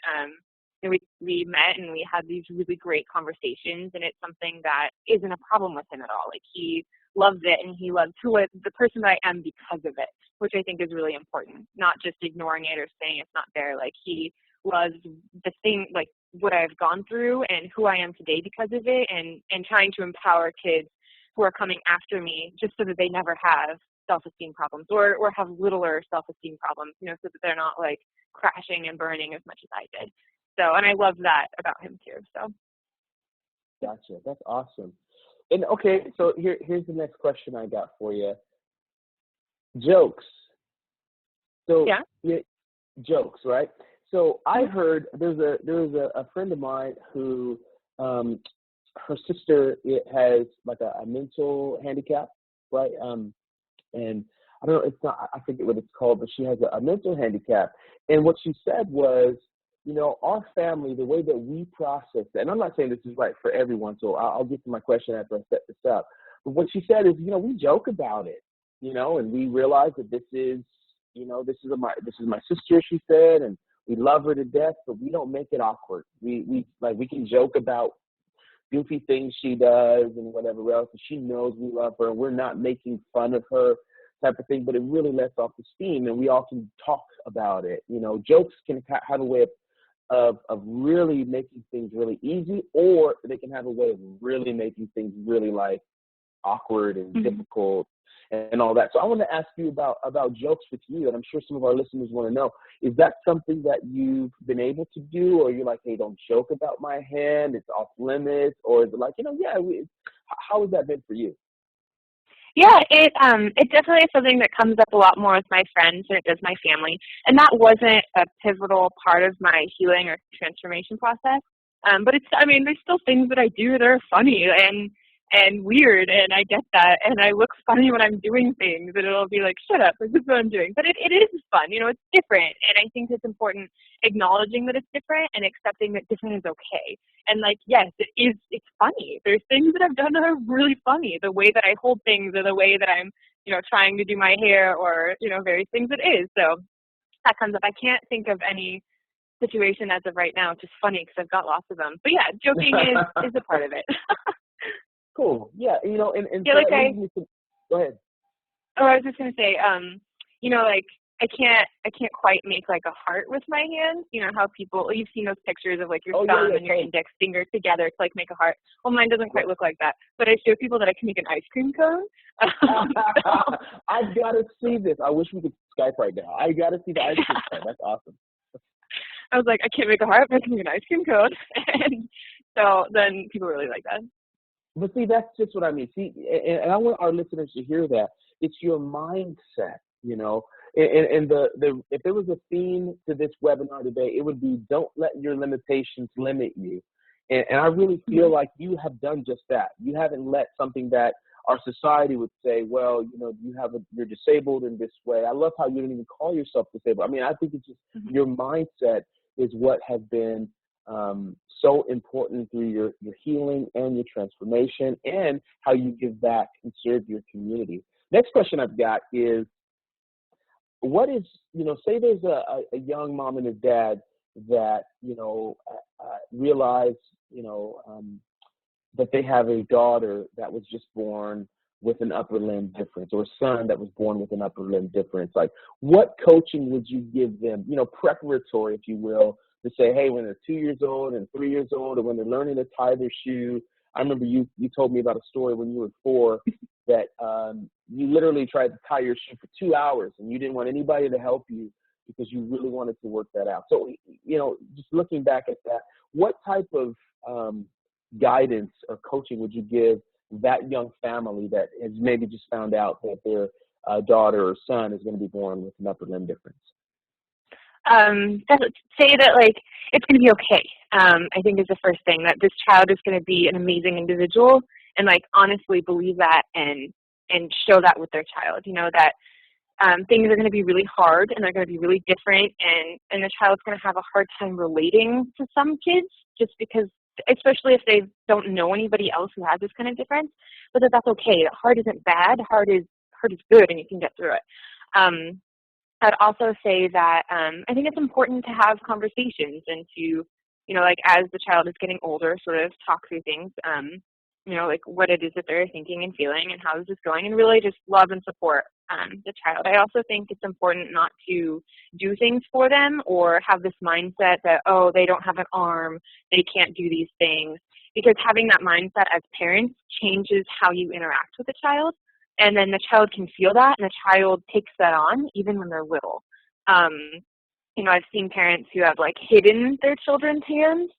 we met and we had these really great conversations, and it's something that isn't a problem with him at all. He loves it, and he loves the person that I am because of it, which I think is really important, not just ignoring it or saying it's not there. He loves the thing, what I've gone through and who I am today because of it, and trying to empower kids who are coming after me just so that they never have self-esteem problems or have littler self-esteem problems, so that they're not crashing and burning as much as I did. So, and I love that about him too. So. Gotcha. That's awesome. And okay, so here's the next question I got for you. Jokes. So yeah, jokes, right? So I heard there was a friend of mine who her sister has a mental handicap, right? And I don't know, I forget what it's called, but she has a mental handicap. And what she said was, our family, the way that we process it, and I'm not saying this is right for everyone, so I'll get to my question after I set this up. But what she said is, we joke about it, and we realize that this is my sister, she said, and we love her to death, but we don't make it awkward. We can joke about goofy things she does and whatever else, and she knows we love her, and we're not making fun of her type of thing, but it really lets off the steam, and we all can talk about it. Jokes can have a way of really making things really easy, or they can have a way of really making things really awkward and Mm-hmm. difficult and all that. So I want to ask you about jokes with you, and I'm sure some of our listeners want to know, is that something that you've been able to do, or you're like, hey, don't joke about my hand, it's off limits, or is it like, how has that been for you? Yeah, it definitely is something that comes up a lot more with my friends than it does my family, and that wasn't a pivotal part of my healing or transformation process. But there's still things that I do that are funny and weird, and I get that, and I look funny when I'm doing things, and it'll be like, shut up, this is what I'm doing. But it is fun, it's different, and I think it's important acknowledging that it's different and accepting that different is okay. And like, yes, it's funny. There's things that I've done that are really funny. The way that I hold things, or the way that I'm, trying to do my hair, or, various things it is. So that comes up. I can't think of any situation as of right now. It's just funny because I've got lots of them. But yeah, joking is a part of it. Cool. Yeah, and Yeah, so like that leads me to, go ahead. Oh, I was just gonna say, like I can't quite make like a heart with my hands. You know how you've seen those pictures of like your thumb and your index finger together to like make a heart. Well, mine doesn't quite look like that, but I show people that I can make an ice cream cone. I've got to see this. I wish we could Skype right now. I got to see the ice cream cone. That's awesome. I was like, I can't make a heart, but I can make an ice cream cone, and so then people really like that. But see, that's just what I mean. See, and I want our listeners to hear that. It's your mindset, And if there was a theme to this webinar today, it would be don't let your limitations limit you. And I really feel like you have done just that. You haven't let something that our society would say, well, you're disabled in this way. I love how you didn't even call yourself disabled. I mean, I think it's just your mindset is what has been so important through your healing and your transformation, and how you give back and serve your community. Next question I've got is, what is, say there's a young mom and a dad that, realize, that they have a daughter that was just born with an upper limb difference, or a son that was born with an upper limb difference. Like, what coaching would you give them, preparatory, if you will, to say, hey, when they're 2 years old and 3 years old, or when they're learning to tie their shoe? I remember you told me about a story when you were 4 that you literally tried to tie your shoe for 2 hours, and you didn't want anybody to help you because you really wanted to work that out. So, just looking back at that, what type of guidance or coaching would you give that young family that has maybe just found out that their daughter or son is going to be born with an upper limb difference? Say that like it's going to be okay. I think is the first thing, that this child is going to be an amazing individual, and like honestly believe that and show that with their child. That things are going to be really hard, and they're going to be really different, and the child's going to have a hard time relating to some kids, just because, especially if they don't know anybody else who has this kind of difference. But that's okay. Hard isn't bad. Hard is good, and you can get through it. I'd also say that I think it's important to have conversations, and to, like as the child is getting older, sort of talk through things, like what it is that they're thinking and feeling and how this is going, and really just love and support the child. I also think it's important not to do things for them, or have this mindset that, oh, they don't have an arm, they can't do these things, because having that mindset as parents changes how you interact with the child. And then the child can feel that, and the child takes that on even when they're little. I've seen parents who have like hidden their children's hands,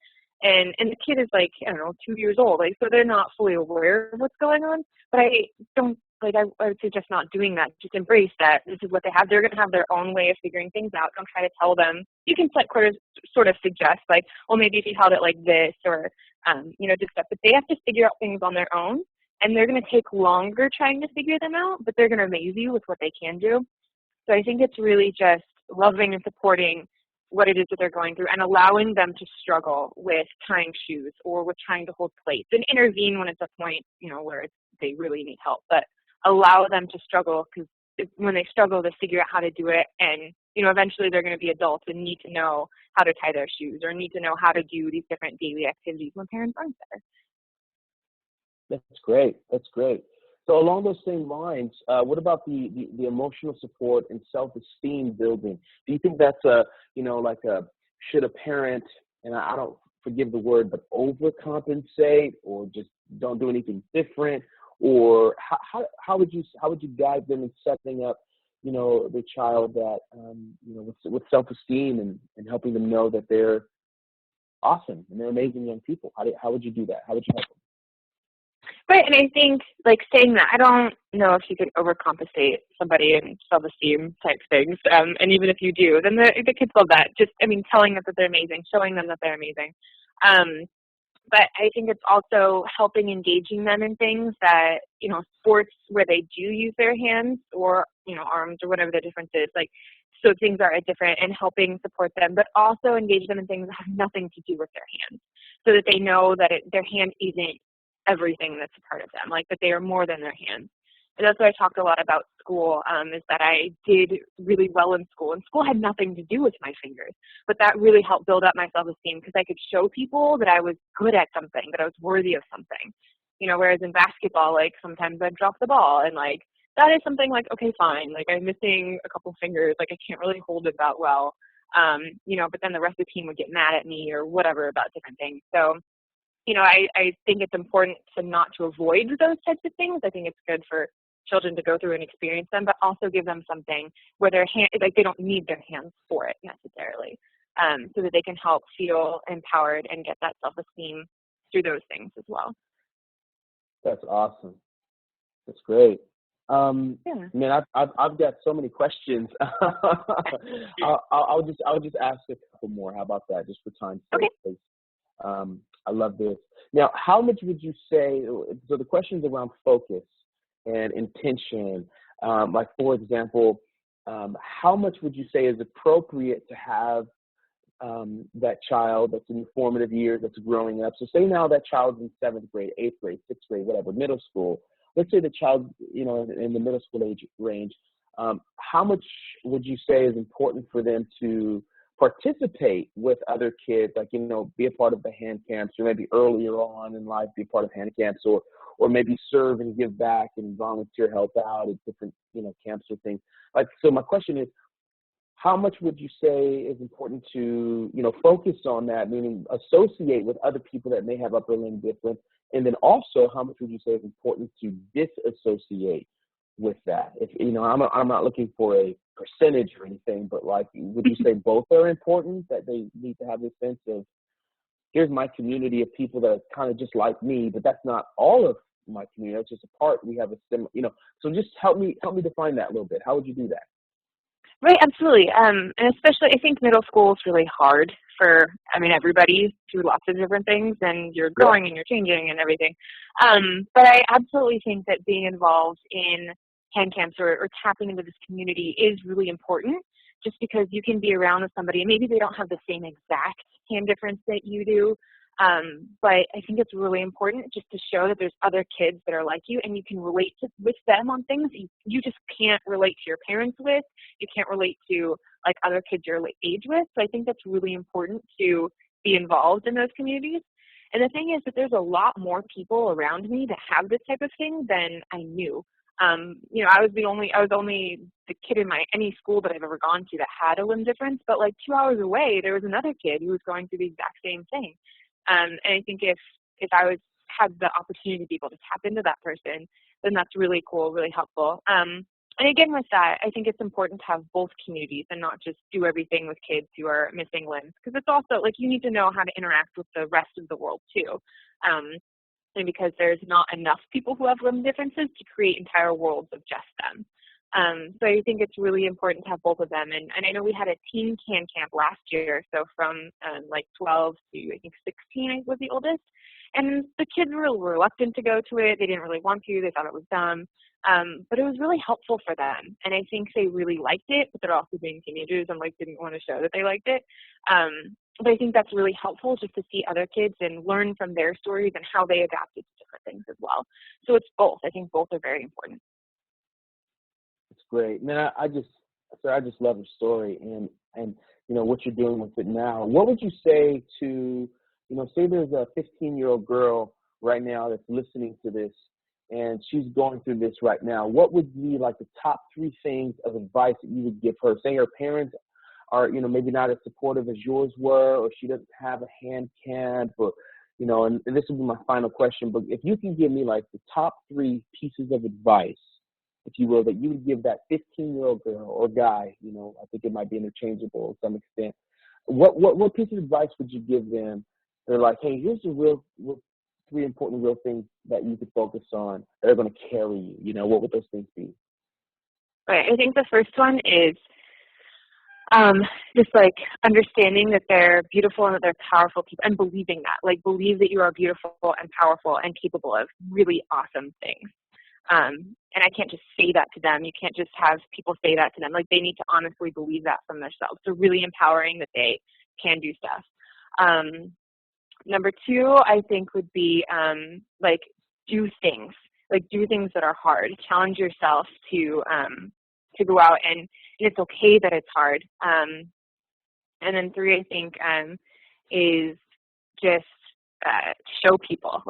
and the kid is like, I don't know, 2 years old, like, so they're not fully aware of what's going on. But I would suggest not doing that. Just embrace that this is what they have. They're going to have their own way of figuring things out. Don't try to tell them. You can sort of suggest, like, well, maybe if you held it like this, or do stuff. But they have to figure out things on their own. And they're going to take longer trying to figure them out, but they're going to amaze you with what they can do. So I think it's really just loving and supporting what it is that they're going through, and allowing them to struggle with tying shoes or with trying to hold plates, and intervene when it's a point, where they really need help. But allow them to struggle, because when they struggle, they figure out how to do it. And, eventually they're going to be adults and need to know how to tie their shoes, or need to know how to do these different daily activities when parents aren't there. That's great. That's great. So along those same lines, what about the emotional support and self-esteem building? Do you think that's should a parent, and I don't forgive the word, but overcompensate, or just don't do anything different? or how would you guide them in setting up, the child that, with self-esteem and helping them know that they're awesome and they're amazing young people? How would you do that? How would you help them? Right, and I think, like, saying that, I don't know if you can overcompensate somebody in self-esteem type things, and even if you do, then the kids love that. Just, telling them that they're amazing, showing them that they're amazing. But I think it's also helping engaging them in things that, sports where they do use their hands or, arms or whatever the difference is, like, so things are different, and helping support them, but also engage them in things that have nothing to do with their hands, so that they know that their hand isn't everything that's a part of them, like that they are more than their hands. And that's what I talked a lot about school, is that I did really well in school, and school had nothing to do with my fingers, but that really helped build up my self-esteem because I could show people that I was good at something, that I was worthy of something, whereas in basketball, like, sometimes I'd drop the ball, and like, that is something like, okay, fine, like, I'm missing a couple fingers, like, I can't really hold it that well, but then the rest of the team would get mad at me or whatever about different things. So, I think it's important not to avoid those types of things. I think it's good for children to go through and experience them, but also give them something where their hand, like, they don't need their hands for it necessarily, so that they can help feel empowered and get that self-esteem through those things as well. That's awesome. That's great. Yeah. Man, I've got so many questions. I'll just ask a couple more. How about that, just for time's sake? Okay. I love this. Now, how much would you say? So the questions around focus and intention, like, for example, how much would you say is appropriate to have that child that's in the formative years, that's growing up? So say now that child's in 7th grade, 8th grade, 6th grade, whatever, middle school. Let's say the child, in the middle school age range. How much would you say is important for them to participate with other kids, like, be a part of the hand camps, or maybe earlier on in life be a part of hand camps, or maybe serve and give back and volunteer, help out at different, camps or things. Like, so my question is, how much would you say is important to, focus on that, meaning associate with other people that may have upper limb difference? And then also, how much would you say is important to disassociate with that? If, I'm not looking for a percentage or anything, but like, would you say both are important, that they need to have this sense of, here's my community of people that are kind of just like me, but that's not all of my community. That's just a part. We have a similar, so just help me define that a little bit. How would you do that? Right, absolutely. And especially, I think middle school is really hard for, everybody through lots of different things, and you're growing and you're changing and everything. But I absolutely think that being involved in hand camps or tapping into this community is really important, just because you can be around with somebody and maybe they don't have the same exact hand difference that you do. But I think it's really important just to show that there's other kids that are like you, and you can relate with them on things you just can't relate to your parents with. You can't relate to, like, other kids your age with. So I think that's really important to be involved in those communities. And the thing is that there's a lot more people around me that have this type of thing than I knew. I was only the kid in any school that I've ever gone to that had a limb difference, but like 2 hours away, there was another kid who was going through the exact same thing. And I think if I had the opportunity to be able to tap into that person, then that's really cool, really helpful. And again, with that, I think it's important to have both communities and not just do everything with kids who are missing limbs, because it's also like you need to know how to interact with the rest of the world too. And because there's not enough people who have limb differences to create entire worlds of just them. So I think it's really important to have both of them. And I know we had a teen can camp last year, so from like 12 to I think 16 was the oldest. And the kids were reluctant to go to it. They didn't really want to. They thought it was dumb. But it was really helpful for them. And I think they really liked it, but they're also being teenagers and like didn't want to show that they liked it. But I think that's really helpful just to see other kids and learn from their stories and how they adapted to different things as well. So it's both. I think both are very important. It's great, man. I just love your story and what you're doing with it now. What would you say to, say there's a 15-year-old girl right now that's listening to this and she's going through this right now. What would be like the top 3 things of advice that you would give her? Say her parents are, maybe not as supportive as yours were, or she doesn't have a hand camp, or and this will be my final question, but if you can give me like the top 3 pieces of advice, if you will, that you would give that 15-year-old girl or guy, I think it might be interchangeable to some extent. What piece of advice would you give them? They're like, hey, here's the real 3 important real things that you could focus on that are going to carry you. What would those things be? Right. I think the first one is just like understanding that they're beautiful and that they're powerful people, and believing that, like believe that you are beautiful and powerful and capable of really awesome things. And I can't just say that to them. You can't just have people say that to them. Like they need to honestly believe that from themselves. So really empowering that they can do stuff. Number 2, I think would be like do things that are hard. Challenge yourself to go out, and it's okay that it's hard. And then 3, I think, is just show people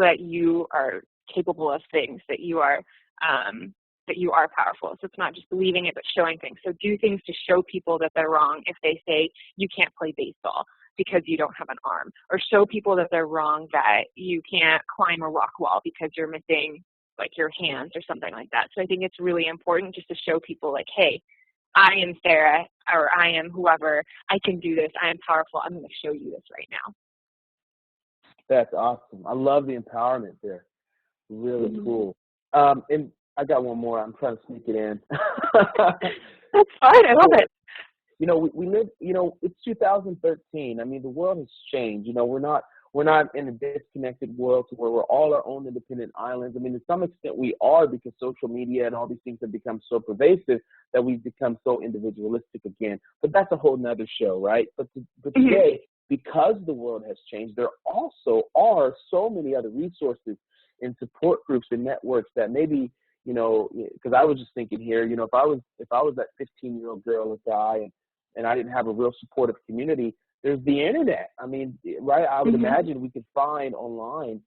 that you are capable of things, that you are powerful. So it's not just believing it, but showing things. So do things to show people that they're wrong if they say you can't play baseball because you don't have an arm, or show people that they're wrong that you can't climb a rock wall because you're missing like your hands or something like that. So I think it's really important just to show people like, hey, I am Sarah, or I am whoever, I can do this, I am powerful, I'm going to show you this right now. That's awesome. I love the empowerment there. Really cool. And I got one more. I'm trying to sneak it in. That's fine. I love it. We live, it's 2013. I mean, the world has changed. We're not in a disconnected world to where we're all our own independent islands. I mean, to some extent we are, because social media and all these things have become so pervasive that we've become so individualistic again. But that's a whole nother show, right? But today, because the world has changed, there also are so many other resources and support groups and networks that maybe, because I was just thinking here, if I was that 15-year-old girl or guy and I didn't have a real supportive community, there's the internet. I mean, right? I would imagine we could find online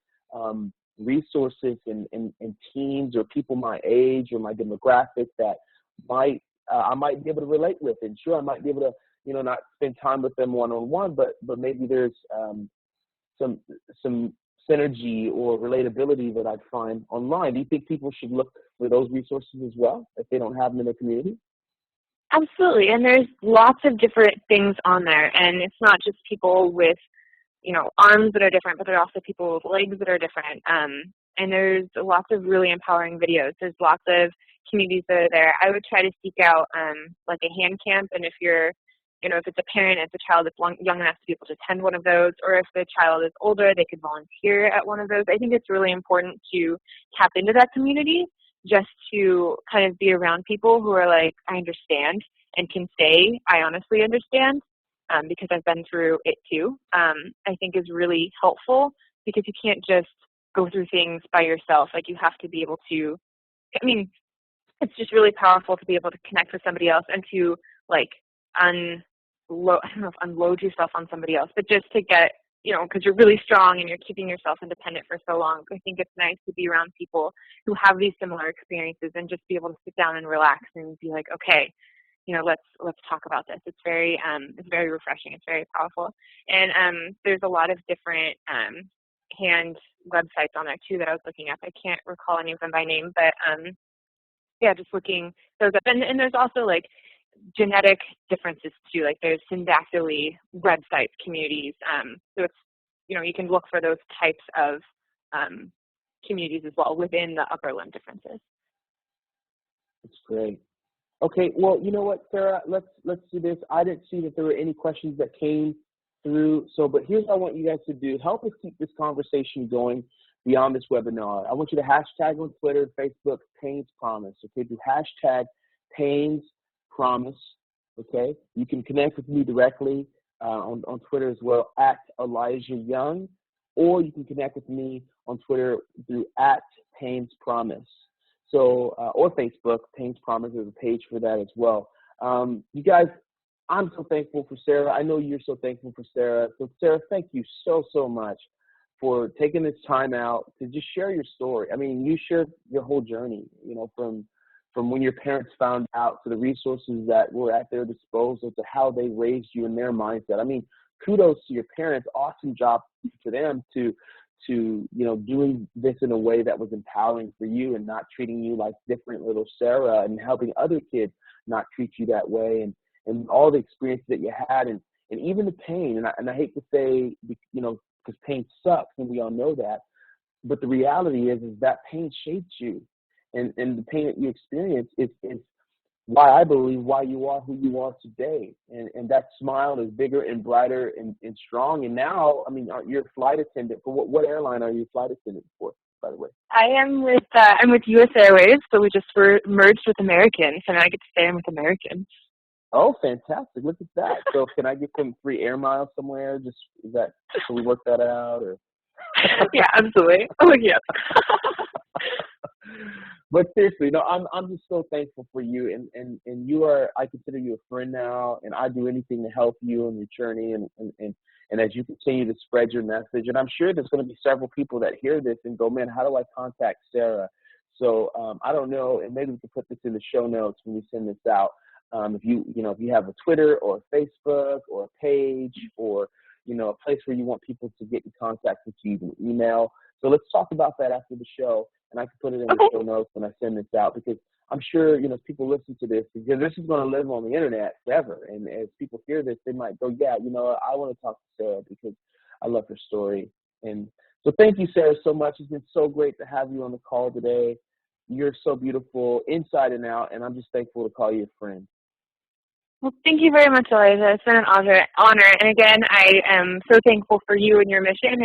resources and teams or people my age or my demographic that I might be able to relate with. And sure, I might be able to, not spend time with them one-on-one, but maybe there's some synergy or relatability that I'd find online. Do you think people should look for those resources as well if they don't have them in their community? Absolutely. And there's lots of different things on there. And it's not just people with, arms that are different, but there are also people with legs that are different. And there's lots of really empowering videos. There's lots of communities that are there. I would try to seek out like a hand camp. And if you're, if it's a parent, if the child is young enough to be able to attend one of those, or if the child is older, they could volunteer at one of those. I think it's really important to tap into that community, just to kind of be around people who are like, I understand, and can say, I honestly understand, because I've been through it too, I think is really helpful, because you can't just go through things by yourself. Like, you have to be able to, it's just really powerful to be able to connect with somebody else and to like unload yourself on somebody else, but just to get, because you're really strong and you're keeping yourself independent for so long. I think it's nice to be around people who have these similar experiences and just be able to sit down and relax and be like, okay, let's talk about this. It's very refreshing. It's very powerful. And there's a lot of different hand websites on there too that I was looking at. I can't recall any of them by name, but just looking those up. And there's also like genetic differences too. Like there's syndactyly websites, communities. So it's, you can look for those types of communities as well within the upper limb differences. That's great. Okay, well, you know what, Sarah, let's do this. I didn't see that there were any questions that came through. But here's what I want you guys to do. Help us keep this conversation going beyond this webinar. I want you to hashtag on Twitter and Facebook, Payne's Promise. Okay, do hashtag Payne's Promise. Okay, you can connect with me directly on Twitter as well, at Elijah Young, or you can connect with me on Twitter through at Payne's Promise. So, or Facebook, Payne's Promise, there's a page for that as well. You guys, I'm so thankful for Sarah. I know you're so thankful for Sarah. So, Sarah, thank you so, so much for taking this time out to just share your story. I mean, you shared your whole journey, from when your parents found out to the resources that were at their disposal to how they raised you in their mindset. I mean, kudos to your parents. Awesome job for them to doing this in a way that was empowering for you and not treating you like different little Sarah, and helping other kids not treat you that way, and all the experiences that you had, and even the pain. And I hate to say, because pain sucks, and we all know that. But the reality is that pain shapes you, and the pain that you experience is why I believe why you are who you are today. And that smile is bigger and brighter and strong. And now, I mean, you're a flight attendant for what airline are you a flight attendant for, by the way? I'm with U.S. Airways, so we just were merged with American, so now I get to stay on with American. Oh, fantastic! Look at that. So, can I get some free air miles somewhere? Can we work that out, or? Yeah, absolutely. Oh, yeah. But seriously, no, I'm just so thankful for you, and you are. I consider you a friend now, and I do anything to help you in your journey, and as you continue to spread your message. And I'm sure there's going to be several people that hear this and go, man, how do I contact Sarah? So I don't know, and maybe we can put this in the show notes when we send this out. If you have a Twitter or a Facebook or a page, or a place where you want people to get in contact with you, an email. So let's talk about that after the show, and I can put it in the show notes when I send this out, because I'm sure, as people listen to this, because this is going to live on the internet forever. And as people hear this, they might go, yeah, I want to talk to Sarah because I love her story. And so thank you, Sarah, so much. It's been so great to have you on the call today. You're so beautiful inside and out, and I'm just thankful to call you a friend. Well, thank you very much, Eliza. It's been an honor. And again, I am so thankful for you and your mission.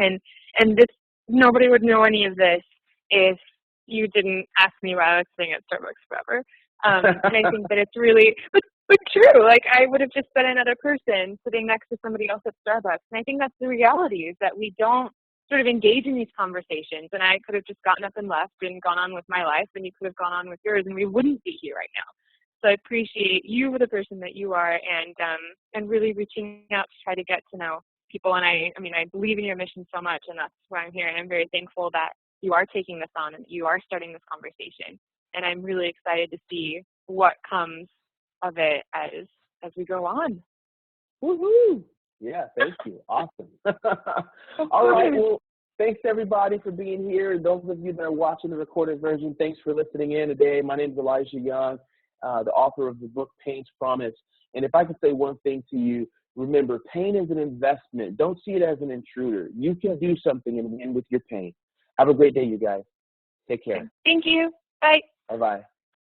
And this, nobody would know any of this if you didn't ask me while I was sitting at Starbucks forever. And I think that it's really, but true. Like, I would have just been another person sitting next to somebody else at Starbucks. And I think that's the reality, is that we don't sort of engage in these conversations. And I could have just gotten up and left and gone on with my life, and you could have gone on with yours, and we wouldn't be here right now. So I appreciate you for the person that you are, and really reaching out to try to get to know people. And I believe in your mission so much, and that's why I'm here. And I'm very thankful that you are taking this on and that you are starting this conversation. And I'm really excited to see what comes of it as we go on. Woohoo! Yeah, thank you. Awesome. All right. Well, thanks everybody for being here. Those of you that are watching the recorded version, thanks for listening in today. My name is Elijah Young, the author of the book Pain's Promise. And if I could say one thing to you, remember, pain is an investment. Don't see it as an intruder. You can do something and win with your pain. Have a great day, you guys. Take care. Thank you. Bye. Bye-bye.